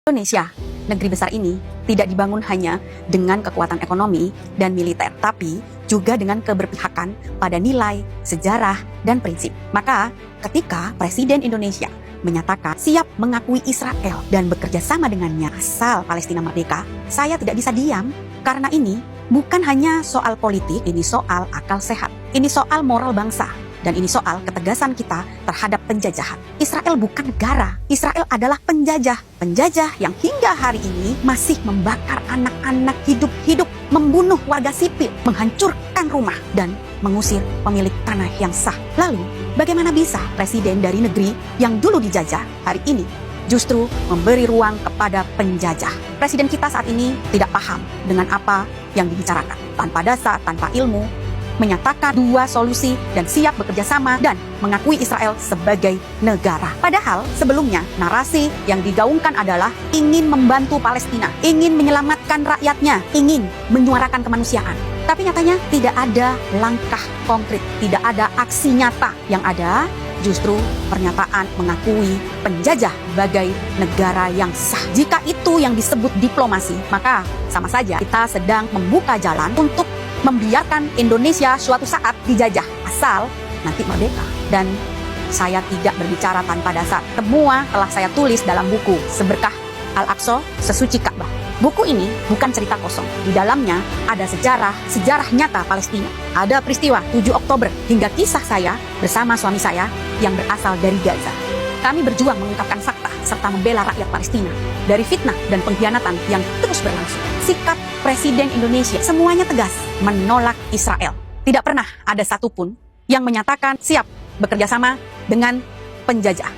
Indonesia, negeri besar ini, tidak dibangun hanya dengan kekuatan ekonomi dan militer, tapi juga dengan keberpihakan pada nilai, sejarah, dan prinsip. Maka, ketika Presiden Indonesia menyatakan siap mengakui Israel dan bekerja sama dengannya asal Palestina merdeka, saya tidak bisa diam, karena ini bukan hanya soal politik, ini soal akal sehat, ini soal moral bangsa. Dan ini soal ketegasan kita terhadap penjajahan. Israel bukan negara. Israel adalah penjajah. Penjajah yang hingga hari ini masih membakar anak-anak hidup-hidup, membunuh warga sipil, menghancurkan rumah, dan mengusir pemilik tanah yang sah. Lalu, bagaimana bisa presiden dari negeri yang dulu dijajah hari ini justru memberi ruang kepada penjajah? Presiden kita saat ini tidak paham dengan apa yang dibicarakan. Tanpa dasar, tanpa ilmu, menyatakan dua solusi dan siap bekerja sama dan mengakui Israel sebagai negara. Padahal sebelumnya narasi yang digaungkan adalah ingin membantu Palestina, ingin menyelamatkan rakyatnya, ingin menyuarakan kemanusiaan. Tapi nyatanya tidak ada langkah konkret, tidak ada aksi nyata. Yang ada justru pernyataan mengakui penjajah sebagai negara yang sah. Jika itu yang disebut diplomasi, maka sama saja kita sedang membuka jalan untuk membiarkan Indonesia suatu saat dijajah asal nanti merdeka. Dan saya tidak berbicara tanpa dasar. Semua telah saya tulis dalam buku Seberkah Al-Aqsa, Sesuci Ka'bah. Buku ini bukan cerita kosong. Di dalamnya ada sejarah nyata Palestina. Ada peristiwa 7 Oktober hingga kisah saya bersama suami saya yang berasal dari Gaza. Kami berjuang mengungkapkan fakta serta membela rakyat Palestina dari fitnah dan pengkhianatan yang terus berlangsung. Sikap Presiden Indonesia semuanya tegas menolak Israel. Tidak pernah ada satupun yang menyatakan siap bekerja sama dengan penjajah.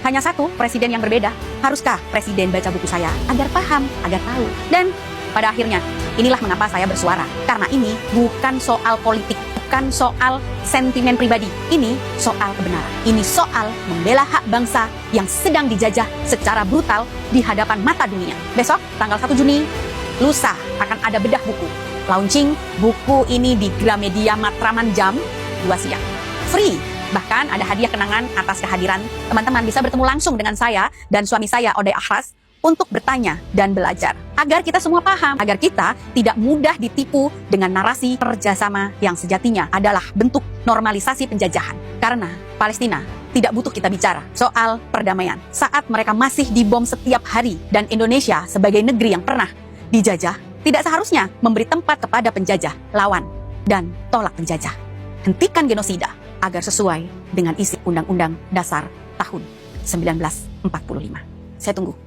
Hanya satu presiden yang berbeda. Haruskah presiden baca buku saya agar paham, agar tahu? Dan pada akhirnya inilah mengapa saya bersuara. Karena ini bukan soal politik, bukan soal sentimen pribadi. Ini soal kebenaran. Ini soal membela hak bangsa yang sedang dijajah secara brutal di hadapan mata dunia. Besok tanggal 1 Juni, lusa akan ada bedah buku. Launching buku ini di Gramedia Matraman jam 2 siang. Free. Bahkan ada hadiah kenangan atas kehadiran teman-teman. Bisa bertemu langsung dengan saya dan suami saya, Ode Ahras, untuk bertanya dan belajar. Agar kita semua paham, agar kita tidak mudah ditipu dengan narasi kerjasama yang sejatinya adalah bentuk normalisasi penjajahan. Karena Palestina tidak butuh kita bicara soal perdamaian saat mereka masih dibom setiap hari. Dan Indonesia sebagai negeri yang pernah dijajah tidak seharusnya memberi tempat kepada penjajah, lawan, dan tolak penjajah. Hentikan genosida agar sesuai dengan isi Undang-Undang Dasar tahun 1945. Saya tunggu.